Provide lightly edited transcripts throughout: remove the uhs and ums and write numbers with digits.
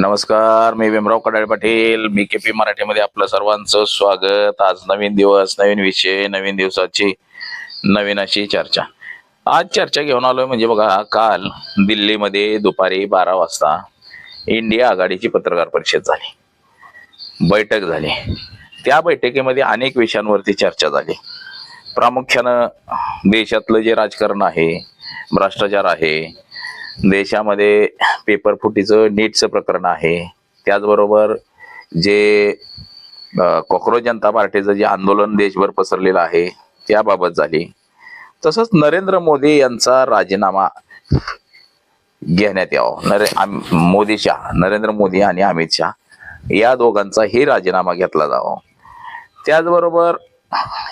नमस्कार, मी भीमराव कडाळे पाटील, BKP मराठीमध्ये आपलं सर्वांचं स्वागत. आज नवीन दिवस, नवीन विषय, नवीन दिवसाची नवीन अशी चर्चा. आज चर्चा घेऊन आलोय म्हणजे बघा, काल दिल्लीमध्ये दुपारी 12 वाजता इंडिया आघाडीची पत्रकार परिषद झाली, बैठक झाली. त्या बैठकीमध्ये अनेक विषयांवरती चर्चा झाली. प्रामुख्यानं देशातलं जे राजकारण आहे, भ्रष्टाचार आहे, देशामध्ये पेपर फुटीचं नीटचं प्रकरण आहे, त्याचबरोबर जे कॉक्रोच जनता पार्टीचं जे आंदोलन देशभर पसरलेलं आहे त्याबाबत झाली. तसंच नरेंद्र मोदी यांचा राजीनामा घेण्यात यावा, नरेंद्र मोदी आणि अमित शहा या दोघांचाही राजीनामा घेतला जावा. त्याचबरोबर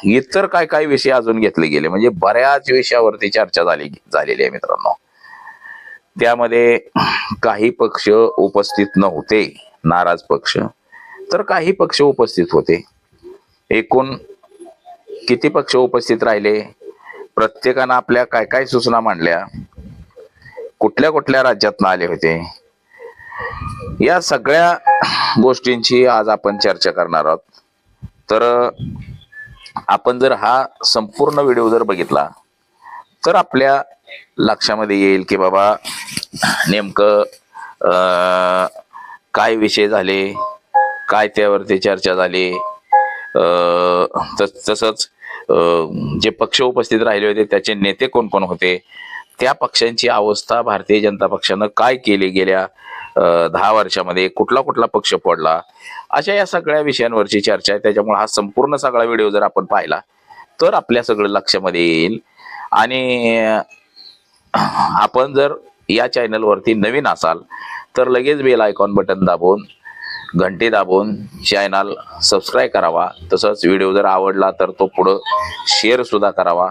इतर काय काय विषय अजून घेतले गेले, म्हणजे बऱ्याच विषयावरती चर्चा झालेली आहे मित्रांनो. त्यामध्ये काही पक्ष उपस्थित नव्हते, नाराज पक्ष, तर काही पक्ष उपस्थित होते. एकूण किती पक्ष उपस्थित राहिले, प्रत्येकानं आपल्या काय काय सूचना मांडल्या, कुठल्या कुठल्या राज्यातनं आले होते, या सगळ्या गोष्टींची आज आपण चर्चा करणार आहोत. तर आपण जर हा संपूर्ण व्हिडिओ जर बघितला तर आपल्या लक्षामध्ये येईल की बाबा नेमकं काय विषय झाले, काय त्यावरती चर्चा झाली. तसंच जे पक्ष उपस्थित राहिले होते त्याचे नेते कोण कोण होते, त्या पक्षांची अवस्था भारतीय जनता पक्षानं काय केली गेल्या 10 वर्षामध्ये, कुठला कुठला पक्ष फोडला, अशा या सगळ्या विषयांवरची चर्चा आहे. त्याच्यामुळे हा संपूर्ण सगळा व्हिडिओ जर आपण पाहिला तर आपल्या सगळं लक्षामध्ये येईल. आणि आपण जर या चॅनलवरती नवीन असाल तर लगेच बेल आयकॉन बटन दाबून, घंटी दाबून चॅनल सबस्क्राईब करावा. तसंच व्हिडिओ जर आवडला तर तो पुढं शेअर सुद्धा करावा.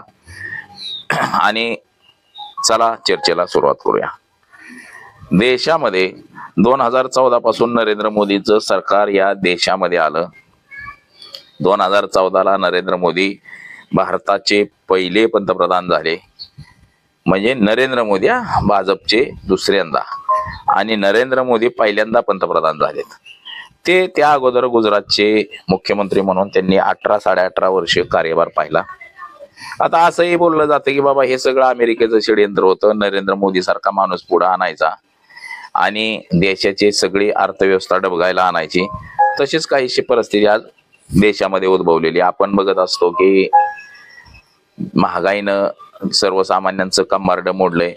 आणि चला चर्चेला सुरुवात करूया. देशामध्ये 2014 पासून नरेंद्र मोदीचं सरकार या देशामध्ये आलं. 2014ला नरेंद्र मोदी भारताचे पहिले पंतप्रधान झाले. म्हणजे नरेंद्र मोदी भाजपचे दुसऱ्यांदा, आणि नरेंद्र मोदी पहिल्यांदा पंतप्रधान झालेत. ते त्या अगोदर गुजरातचे मुख्यमंत्री म्हणून त्यांनी 18-18.5 वर्ष कार्यभार पाहिला. आता असंही बोललं जातं की बाबा हे सगळं अमेरिकेचं षडयंत्र होतं, नरेंद्र मोदी सारखा माणूस पुढे आणायचा आणि देशाची सगळी अर्थव्यवस्था डबघायला आणायची. तशीच काहीशी परिस्थिती आज देशामध्ये उद्भवलेली आपण बघत असतो की महागाईनं सर्वसामान्यांचं कंबारड मोडलंय.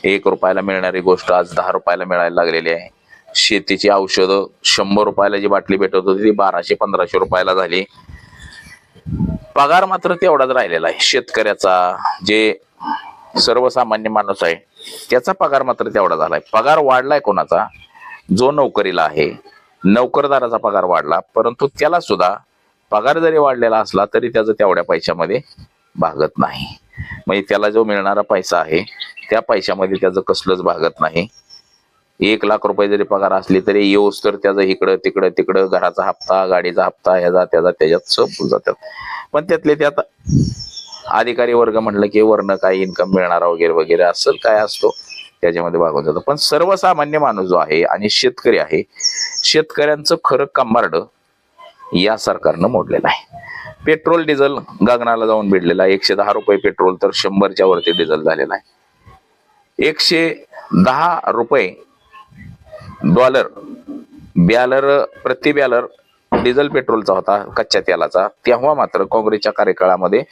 1 रुपयाला मिळणारी गोष्ट आज 10 रुपयाला मिळायला लागलेली आहे. शेतीची औषधं 100 रुपयाला जी बाटली भेटत होती ती 1200-1500 रुपयाला झाली. पगार मात्र तेवढाच राहिलेला आहे. शेतकऱ्याचा, जे सर्वसामान्य माणूस आहे त्याचा पगार मात्र तेवढा झालाय. पगार वाढलाय कोणाचा, जो नोकरीला आहे, नोकरदाराचा पगार वाढला, परंतु त्याला सुद्धा पगार जरी वाढलेला असला तरी त्याचं तेवढ्या पैशामध्ये भागत नाही. म्हणजे त्याला जो मिळणारा पैसा आहे त्या पैशामध्ये त्याचं कसलंच भागत नाही. 1 लाख रुपये जरी पगार असली तरी येऊस तर त्याचं इकडं तिकडं घराचा हप्ता, गाडीचा हप्ता, ह्याचा त्याचा त्याच्यात संपून जातात. पण त्यातले त्यात अधिकारी वर्ग म्हटलं की वरनं काही इन्कम मिळणारा वगैरे वगैरे असं काय असतो त्याच्यामध्ये भागवून जातं. पण सर्वसामान्य माणूस जो आहे आणि शेतकरी आहे, शेतकऱ्यांचं खरं कंबारड या सरकारनं मोडलेलं आहे. पेट्रोल डिझेल गगनाला जाऊन भिडलेला आहे. 110 रुपये पेट्रोल तर 100च्या वरती डिझेल झालेला आहे. 110 रुपये प्रति बॅलर डिझेल पेट्रोलचा होता, कच्च्या तेलाचा. तेव्हा मात्र काँग्रेसच्या कार्यकाळामध्ये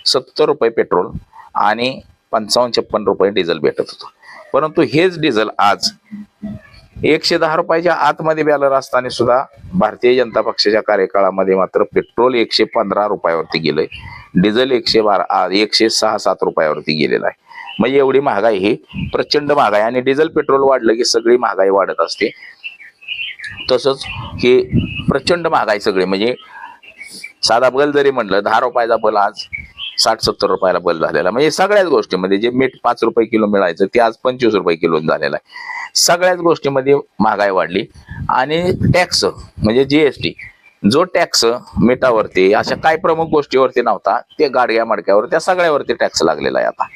70 रुपये पेट्रोल आणि 55-56 रुपये डिझेल भेटत होतं. परंतु हेच डिझेल आज 110 रुपयाच्या आतमध्ये बॅलर असताना सुद्धा भारतीय जनता पक्षाच्या कार्यकाळामध्ये मात्र पेट्रोल 115 रुपयावरती गेलंय, डिझेल 106-107 रुपयावरती गेलेलं आहे. म्हणजे एवढी महागाई, ही प्रचंड महागाई. आणि डिझेल पेट्रोल वाढलं की सगळी महागाई वाढत असते. तसंच हे प्रचंड महागाई सगळी, म्हणजे साधा बल्ब जरी म्हणलं 10 रुपयाचा बल्ब आज 60-70 रुपयाला बल्ब झालेला. म्हणजे सगळ्याच गोष्टीमध्ये जे मीठ 5 रुपये किलो मिळायचं ते आज 25 रुपये किलो झालेलं आहे. सगळ्याच गोष्टीमध्ये महागाई वाढली. आणि टॅक्स म्हणजे GST, जो टॅक्स मिठावरती अशा काही प्रमुख गोष्टीवरती नव्हता, ते गाडग्या मडक्यावर त्या सगळ्यावरती टॅक्स लागलेला आहे आता.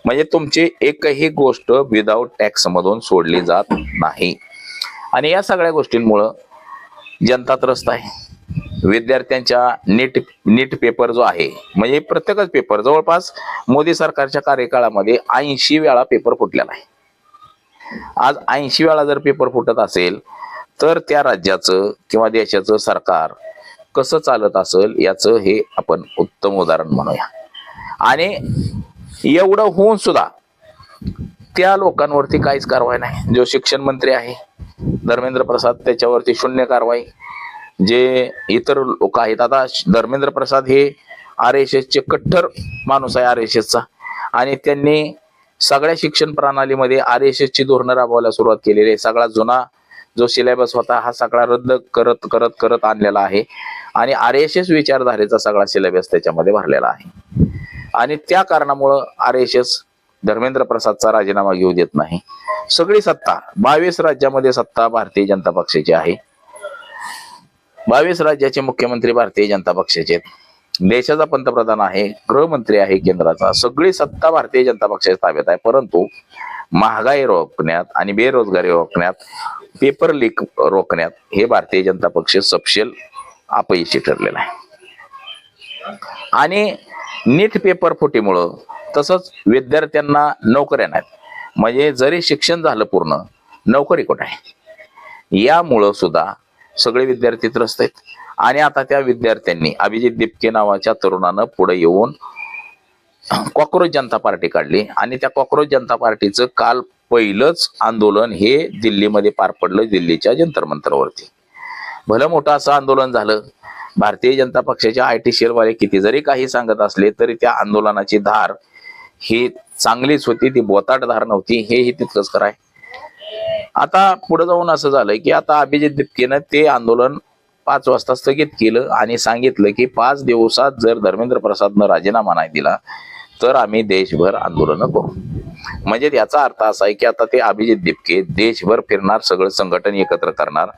म्हणजे तुमची एकही गोष्ट विदाऊट टॅक्स मधून सोडली जात नाही. आणि या सगळ्या गोष्टींमुळं जनता त्रस्त आहे. विद्यार्थ्यांच्या नीट पेपर जो आहे, म्हणजे प्रत्येकच पेपर जवळपास मोदी सरकारच्या कार्यकाळामध्ये 80 वेळा पेपर फुटलेला आहे. आज 80 वेळा जर पेपर फुटत असेल तर त्या राज्याचं किंवा देशाचं सरकार कसं चालत असेल याचं हे आपण उत्तम उदाहरण म्हणूया. आणि एवढं होऊन सुद्धा त्या लोकांवरती काहीच कारवाई नाही. जो शिक्षण मंत्री आहे धर्मेंद्र प्रसाद, त्याच्यावरती शून्य कारवाई. जे इतर लोक आहेत, आता धर्मेंद्र प्रसाद हे RSS चे कट्टर माणूस आहे, RSS चा, आणि त्यांनी सगळ्या शिक्षण प्रणालीमध्ये RSS ची धोरणं राबवायला सुरुवात केलेली आहे. सगळा जुना जो सिलेबस होता हा सगळा रद्द करत करत करत आणलेला आहे आणि RSS विचारधारेचा सगळा सिलेबस त्याच्यामध्ये भरलेला आहे. आणि त्या कारणामुळं RSS धर्मेंद्र प्रसादचा राजीनामा घेऊ देत नाही. सगळी सत्ता 22 राज्यामध्ये सत्ता भारतीय जनता पक्षाची आहे. 22 राज्याचे मुख्यमंत्री भारतीय जनता पक्षाचे आहेत. देशाचा पंतप्रधान आहे, गृहमंत्री आहे केंद्राचा, सगळी सत्ता भारतीय जनता पक्षाच्या ताब्यात आहे. परंतु महागाई रोखण्यात आणि बेरोजगारी रोखण्यात, पेपर लीक रोखण्यात हे भारतीय जनता पक्ष सपशेल अपयशी ठरलेला आहे. आणि नीट पेपर फुटीमुळं तसंच विद्यार्थ्यांना नोकऱ्या नाहीत. म्हणजे जरी शिक्षण झालं पूर्ण, नोकरी कुठे आहे, यामुळं सुद्धा सगळे विद्यार्थी त्रस्त आहेत. आणि आता त्या विद्यार्थ्यांनी अभिजित दिपके नावाच्या तरुणानं पुढे येऊन कॉक्रोच जनता पार्टी काढली आणि त्या कॉक्रोच जनता पार्टीचं काल पहिलंच आंदोलन हे दिल्लीमध्ये पार पडलं, दिल्लीच्या जंतर मंतरवरती. भलं मोठं असं आंदोलन झालं. भारतीय जनता पक्षाच्या IT सेलवाले किती जरी काही सांगत असले तरी त्या आंदोलनाची धार ही चांगलीच होती, ती बोताट धार नव्हती, हेही तितकंच खरं आहे. आता पुढे जाऊन असं झालं की आता अभिजित दिपकेनं ते आंदोलन 5 वाजता स्थगित केलं आणि सांगितलं की 5 दिवसात जर धर्मेंद्र प्रसादनं राजीनामा नाही दिला तर आम्ही देशभर आंदोलन करू. म्हणजे याचा अर्थ असा आहे की आता ते अभिजित दिपके देशभर फिरणार, सगळं संघटन एकत्र करणार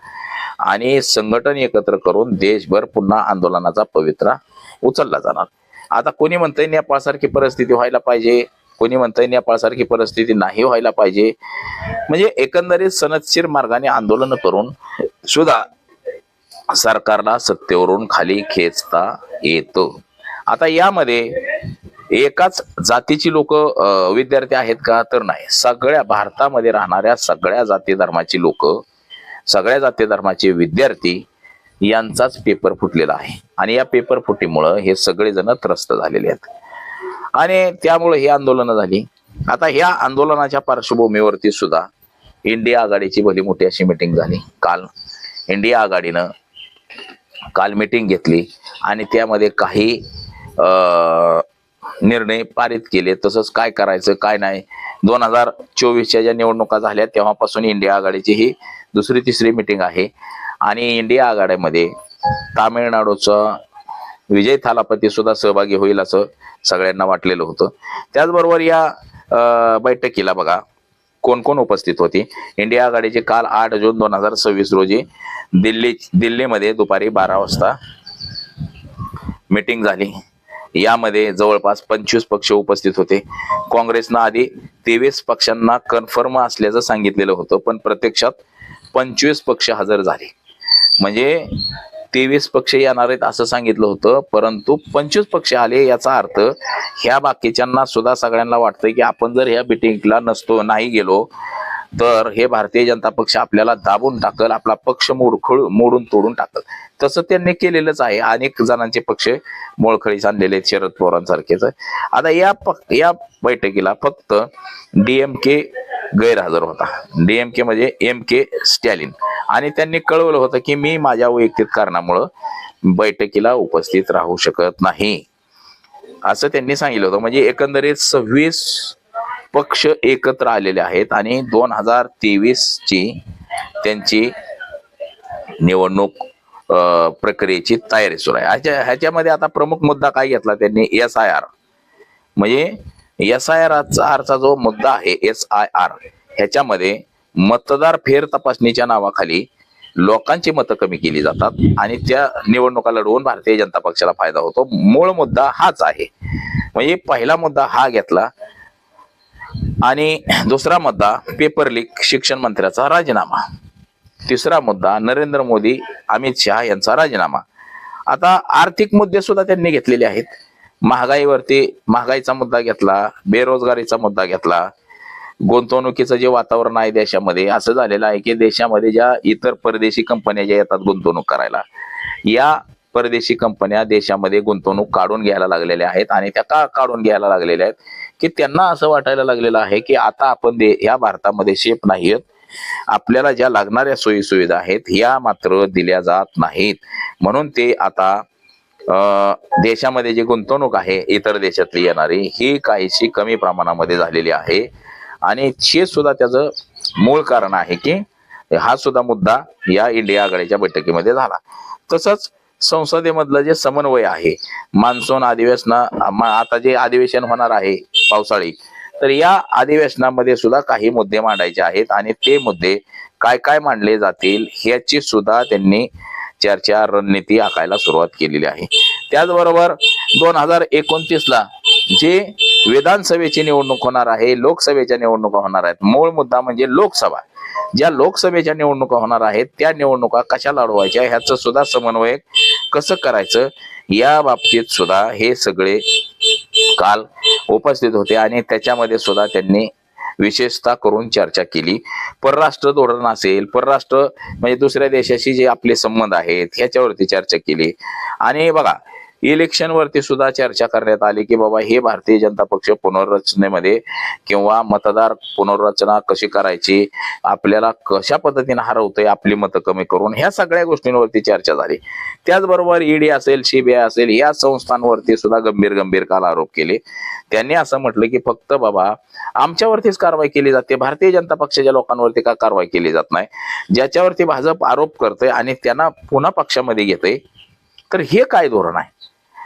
आणि संघटन एकत्र करून देशभर पुन्हा आंदोलनाचा पवित्रा उचलला जाणार. आता कोणी म्हणतंय नेपाळसारखी परिस्थिती व्हायला पाहिजे, कोणी म्हणतंय नेपाळसारखी परिस्थिती नाही व्हायला पाहिजे. म्हणजे एकंदरीत सनदशीर मार्गाने आंदोलन करून सुद्धा सरकारला सत्तेवरून खाली खेचता येतं. आता यामध्ये एकाच जातीची लोक विद्यार्थी आहेत का, तर नाही. सगळ्या भारतामध्ये राहणाऱ्या सगळ्या जाती धर्माची लोक, सगळ्या जाती धर्माचे विद्यार्थी यांचाच पेपर फुटलेला आहे. आणि या पेपर फुटीमुळं हे सगळेजण त्रस्त झालेले आहेत आणि त्यामुळे ही आंदोलनं झाली. आता ह्या आंदोलनाच्या पार्श्वभूमीवरती सुद्धा इंडिया आघाडीची भली मोठी अशी मिटिंग झाली काल. इंडिया आघाडीनं काल मिटिंग घेतली आणि त्यामध्ये काही निर्णय पारित केले. तसंच काय करायचं काय नाही. 2024च्या ज्या निवडणुका झाल्या तेव्हापासून इंडिया आघाडीची ही दुसरी तिसरी मिटिंग आहे. आणि इंडिया आघाडीमध्ये तामिळनाडूचा विजय थालापती सुद्धा सहभागी होईल असं सगळ्यांना वाटलेलं होतं. त्याचबरोबर या बैठकीला बघा कोण कोण उपस्थित होती. इंडिया आघाडीची काल 8 जून 2026 रोजी दिल्लीमध्ये दुपारी 12 वाजता मीटिंग झाली. यामध्ये जवळपास 25 पक्ष उपस्थित होते. काँग्रेसनं आधी 23 पक्षांना कन्फर्म असल्याचं सांगितलेलं होतं, पण प्रत्यक्षात 25 पक्ष हजर झाले. म्हणजे 23 पक्ष येणार आहेत असं सांगितलं होतं, परंतु 25 पक्ष आले. याचा अर्थ ह्या बाकीच्यांना सुद्धा सगळ्यांना वाटतंय की आपण जर ह्या मिटिंगला नाही गेलो तर हे भारतीय जनता पक्ष आपल्याला दाबून टाकल, आपला पक्ष मोडून तोडून टाकल. तसं त्यांनी केलेलंच आहे. अनेक जणांचे पक्ष मोळखळीस आणलेले आहेत, शरद पवारांसारखेच. आता या बैठकीला फक्त DMK गैरहजर होता. DMK म्हणजे MK स्टॅलिन. आणि त्यांनी कळवलं होतं की मी माझ्या वैयक्तिक कारणामुळं बैठकीला उपस्थित राहू शकत नाही असं त्यांनी सांगितलं होतं. म्हणजे एकंदरीत 26 पक्ष एकत्र आलेले आहेत आणि 2023ची त्यांची निवडणूक प्रक्रियेची तयारी सुरू आहे. ह्याच्यामध्ये आता प्रमुख मुद्दा काय घेतला त्यांनी, SIR. म्हणजे SIR जो मुद्दा आहे SIR, ह्याच्यामध्ये मतदार फेर तपासणीच्या नावाखाली लोकांची मतं कमी केली जातात आणि त्या निवडणुका लढवून भारतीय जनता पक्षाला फायदा होतो. मूळ मुद्दा हाच आहे. म्हणजे पहिला मुद्दा हा घेतला आणि दुसरा मुद्दा पेपर लीक, शिक्षण मंत्र्याचा राजीनामा. तिसरा मुद्दा नरेंद्र मोदी अमित शहा यांचा राजीनामा. आता आर्थिक मुद्दे सुद्धा त्यांनी घेतलेले आहेत. महागाईचा मुद्दा घेतला, बेरोजगारीचा मुद्दा घेतला, गुंतवणुकीचं जे वातावरण आहे देशामध्ये असं झालेलं आहे की देशामध्ये ज्या इतर परदेशी कंपन्या ज्या येतात गुंतवणूक करायला, या परदेशी कंपन्या देशामध्ये गुंतवणूक काढून घ्यायला लागलेल्या आहेत. आणि त्या का काढून घ्यायला लागलेल्या आहेत की त्यांना असं वाटायला लागलेलं आहे की आता आपण या भारतामध्ये सेफ नाहीत, आपल्याला ज्या लागणाऱ्या सोयी सुविधा आहेत या मात्र दिल्या जात नाहीत. म्हणून ते आता देशामध्ये जी गुंतवणूक आहे इतर देशातली येणारी ही काहीशी कमी प्रमाणामध्ये झालेली आहे. आणि हे सुद्धा त्याचं मूळ कारण आहे की हा सुद्धा मुद्दा या इंडिया आघाडीच्या बैठकीमध्ये झाला. तसंच संसदेमधलं जे समन्वय आहे, मान्सून आता जे अधिवेशन होणार आहे पावसाळी, तर या अधिवेशनामध्ये सुद्धा काही मुद्दे मांडायचे आहेत. आणि ते मुद्दे काय काय मांडले जातील ह्याची सुद्धा त्यांनी चर्चा रणनीती आखायला सुरुवात केलेली आहे. त्याचबरोबर 2029ला जे विधानसभेची निवडणूक होणार आहे, लोकसभेच्या निवडणुका होणार आहेत. मूळ मुद्दा म्हणजे लोकसभा, ज्या लोकसभेच्या निवडणुका होणार आहेत त्या निवडणुका कशा लढवायच्या ह्याचं सुद्धा समन्वय कसं करायचं या बाबतीत सुद्धा हे सगळे काल उपस्थित होते. आणि त्याच्यामध्ये सुद्धा त्यांनी विशेषतः करून चर्चा केली. परराष्ट्र धोरण असेल, परराष्ट्र म्हणजे दुसऱ्या देशाशी जे आपले संबंध आहेत ह्याच्यावरती चर्चा केली. आणि बघा इलेक्शन वरती सुद्धा चर्चा करण्यात आली की बाबा हे भारतीय जनता पक्ष पुनर्रचनेमध्ये किंवा मतदार पुनर्रचना कशी करायची, आपल्याला कशा पद्धतीने हरवतंय आपली मतं कमी करून, ह्या सगळ्या गोष्टींवरती चर्चा झाली. त्याचबरोबर ईडी असेल, सीबीआय असेल या संस्थांवरती सुद्धा गंभीर काल आरोप केले. त्यांनी असं म्हटलं की फक्त बाबा आमच्यावरतीच कारवाई केली जाते, भारतीय जनता पक्षाच्या लोकांवरती का कारवाई केली जात नाही, ज्याच्यावरती भाजप आरोप करतंय आणि त्यांना पुन्हा पक्षामध्ये घेतंय, तर हे काय धोरण आहे.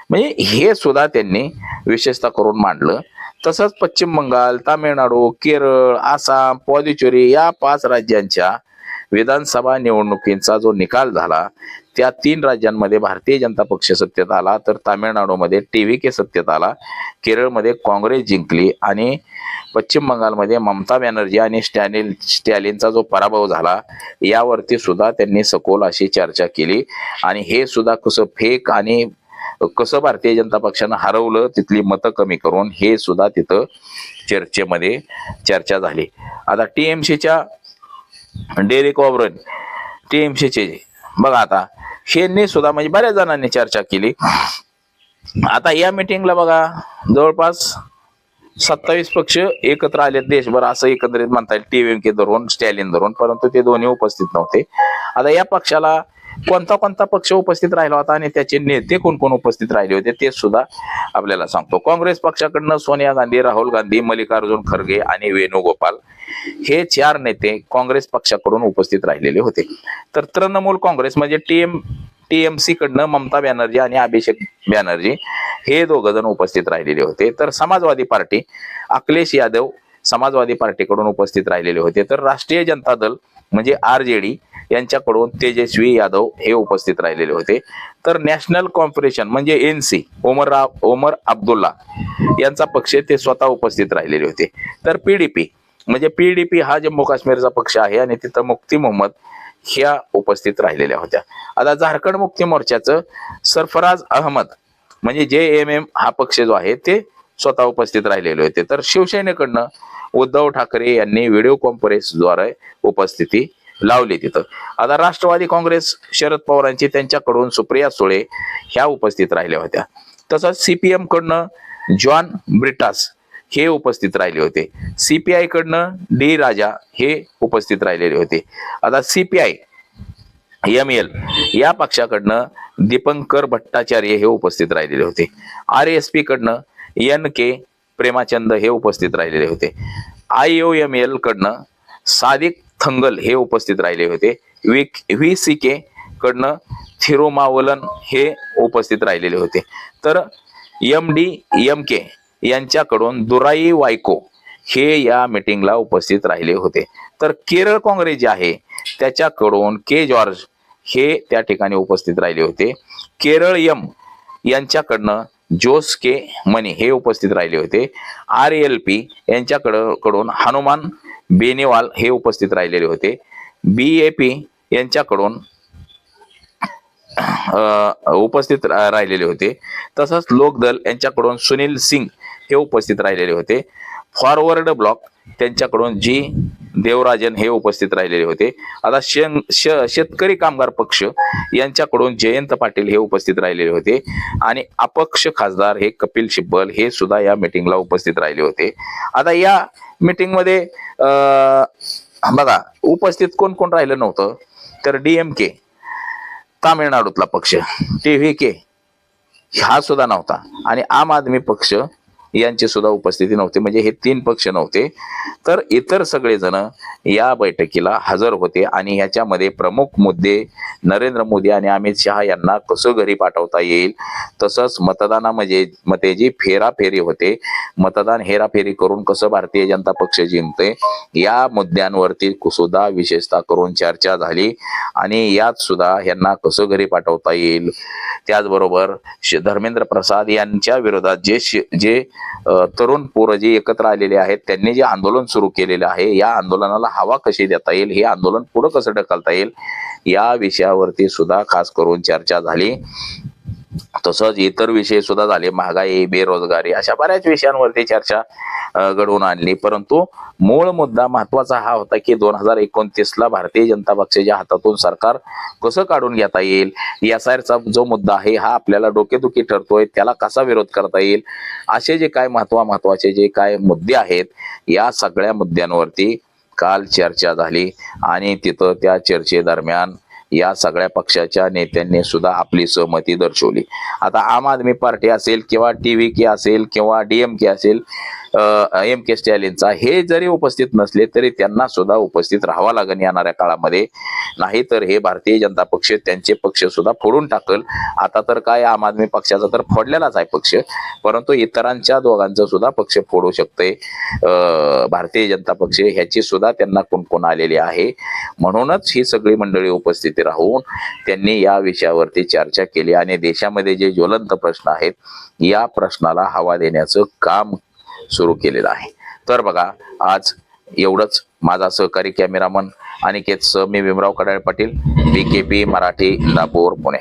म्हणजे हे सुद्धा त्यांनी विशेषतः करून मांडलं. तसंच पश्चिम बंगाल, तामिळनाडू, केरळ, आसाम, पुडुचेरी या 5 राज्यांच्या विधानसभा निवडणुकींचा जो निकाल झाला त्या 3 राज्यांमध्ये भारतीय जनता पक्ष सत्तेत आला, तर तामिळनाडूमध्ये TVK सत्तेत आला, केरळमध्ये काँग्रेस जिंकली आणि पश्चिम बंगालमध्ये ममता बॅनर्जी आणि स्टॅलिनचा जो पराभव झाला यावरती सुद्धा त्यांनी सखोल अशी चर्चा केली. आणि हे सुद्धा कसं फेक आणि कसं भारतीय जनता पक्षानं हरवलं तिथली मतं कमी करून हे सुद्धा तिथं चर्चेमध्ये चर्चा झाली. आता TMCच्या डेरेक ओब्रायन TMCचे बघा आता यांनी सुद्धा म्हणजे बऱ्याच जणांनी चर्चा केली. आता या मीटिंगला बघा जवळपास 27 पक्ष एकत्र आले देशभर असं एकत्रित म्हणता येईल, TVK धरून स्टॅलिन धरून, परंतु ते दोन्ही उपस्थित नव्हते. आता या पक्षाला कोणता पक्ष उपस्थित राहिला होता आणि त्याचे नेते कोण कोण उपस्थित राहिले होते ते सुद्धा आपल्याला सांगतो. काँग्रेस पक्षाकडनं सोनिया गांधी, राहुल गांधी, मल्लिकार्जुन खरगे आणि वेणुगोपाल हे 4 नेते काँग्रेस पक्षाकडून उपस्थित राहिलेले होते. तर तृणमूल काँग्रेस म्हणजे TMC कडनं ममता बॅनर्जी आणि अभिषेक बॅनर्जी हे 2 जण उपस्थित राहिलेले होते. तर समाजवादी पार्टी अखिलेश यादव समाजवादी पार्टीकडून उपस्थित राहिलेले होते. तर राष्ट्रीय जनता दल म्हणजे RJD यांच्याकडून तेजस्वी यादव हे उपस्थित राहिलेले होते. तर नॅशनल कॉन्फरन्स म्हणजे NC ओमर अब्दुल्ला यांचा पक्ष ते स्वतः उपस्थित राहिलेले होते. तर PDP हा जम्मू काश्मीरचा पक्ष आहे आणि तिथं मुफ्ती मोहम्मद ह्या उपस्थित राहिलेल्या होत्या. आता झारखंड मुक्ती मोर्चाचं सरफराज अहमद म्हणजे JMM हा पक्ष जो आहे ते स्वतः उपस्थित राहिलेले होते. तर शिवसेनेकडनं उद्धव ठाकरे यांनी व्हिडिओ कॉन्फरन्सद्वारे उपस्थिती लावली तिथं. आता राष्ट्रवादी काँग्रेस शरद पवारांची त्यांच्याकडून सुप्रिया सुळे ह्या उपस्थित राहिल्या होत्या. तसंच CPM कडनं जॉन ब्रिटास हे उपस्थित राहिले होते. CPI कडनं D राजा हे उपस्थित राहिलेले होते. आता CPI ML या पक्षाकडनं दीपंकर भट्टाचार्य हे उपस्थित राहिलेले होते. RSP कडनं NK प्रेमाचंद हे उपस्थित राहिलेले होते. IOML कडनं सादिक थंगल हे उपस्थित राहिले होते. VCK कडनं थिरुमावलन हे उपस्थित राहिलेले होते. तर MDMK यांच्याकडून दुराई वायको हे या मीटिंगला उपस्थित राहिले होते. तर केरळ काँग्रेस जे आहे त्याच्याकडून K जॉर्ज हे त्या ठिकाणी उपस्थित राहिले होते. केरळ यांच्याकडनं जोस के मनी हे उपस्थित राहिले होते. RLP यांच्याकडून हनुमान बेनीवाल हे उपस्थित राहिलेले होते. BAP यांच्याकडून उपस्थित राहिलेले होते. तसंच लोकदल यांच्याकडून सुनील सिंग हे उपस्थित राहिलेले होते. फॉरवर्ड ब्लॉक त्यांच्याकडून जी देवराजन हे उपस्थित राहिलेले होते. आता शेतकरी कामगार पक्ष यांच्याकडून जयंत पाटील हे उपस्थित राहिलेले होते आणि अपक्ष खासदार हे कपिल सिब्बल हे सुद्धा या मीटिंगला उपस्थित राहिले होते. आता या मीटिंग मध्ये बघा उपस्थित कोण कोण राहिलं नव्हतं तर DMK तामिळनाडूतला पक्ष, TVK हा सुद्धा नव्हता आणि आम आदमी पक्ष यांची सुद्धा उपस्थिती नव्हती. म्हणजे हे 3 पक्ष नव्हते. तर इतर सगळेजण या बैठकीला हजर होते आणि ह्याच्यामध्ये प्रमुख मुद्दे नरेंद्र मोदी आणि अमित शहा यांना कसं घरी पाठवता येईल, तसंच मते जी फेराफेरी होते, मतदान हेराफेरी करून कसं भारतीय जनता पक्ष जिंकते या मुद्द्यांवरती सुद्धा विशेषतः करून चर्चा झाली आणि यात सुद्धा यांना कसं घरी पाठवता येईल. त्याचबरोबर धर्मेंद्र प्रसाद यांच्या विरोधात जे तरुण पोरं जे एकत्र आलेले आहेत त्यांनी जे आंदोलन सुरू केलेलं आहे या आंदोलनाला हवा कशी देता येईल, हे आंदोलन पुढे कसं ढकलता येईल या विषयावरती सुद्धा खास करून चर्चा झाली. तसंच इतर विषय सुद्धा झाले, महागाई, बेरोजगारी अशा बऱ्याच विषयांवरती चर्चा घडवून आणली. परंतु मूळ मुद्दा महत्वाचा हा होता की 2029ला भारतीय जनता पक्षाच्या हातातून सरकार कसं काढून घेता येईल, SIRचा जो मुद्दा आहे हा आपल्याला डोकेदुखी ठरतोय, त्याला कसा विरोध करता येईल, असे जे काय महत्वाचे जे काय मुद्दे आहेत या सगळ्या मुद्द्यांवरती काल चर्चा झाली आणि तिथं त्या चर्चेदरम्यान या सगळ्या पक्षाच्या नेत्यांनी सुद्धा आपली सहमती दर्शवली. आता आम आदमी पार्टी असेल किंवा TVK असेल किंवा DMK असेल, MK स्टॅलिनचा हे जरी उपस्थित नसले तरी त्यांना सुद्धा उपस्थित राहावं लागेल येणाऱ्या काळामध्ये. नाही तर हे भारतीय जनता पक्ष त्यांचे पक्ष सुद्धा फोडून टाकल. आता तर काय आम आदमी पक्षाचा तर फोडलेलाच आहे पक्ष, परंतु इतरांच्या दोघांचं सुद्धा पक्ष फोडू शकते भारतीय जनता पक्ष, ह्याची सुद्धा त्यांना कुणकुण आलेली आहे. म्हणूनच ही सगळी मंडळी उपस्थिती राहून त्यांनी या विषयावरती चर्चा केली आणि देशामध्ये जे ज्वलंत प्रश्न आहेत या प्रश्नाला हवा देण्याचं काम सुरू केलेलं आहे. तर बघा आज एवढंच. माझा सहकारी कॅमेरामन अनिकेत सह मी भीमराव कडाळे पाटील, BKP मराठी, इंदापूर, पुणे.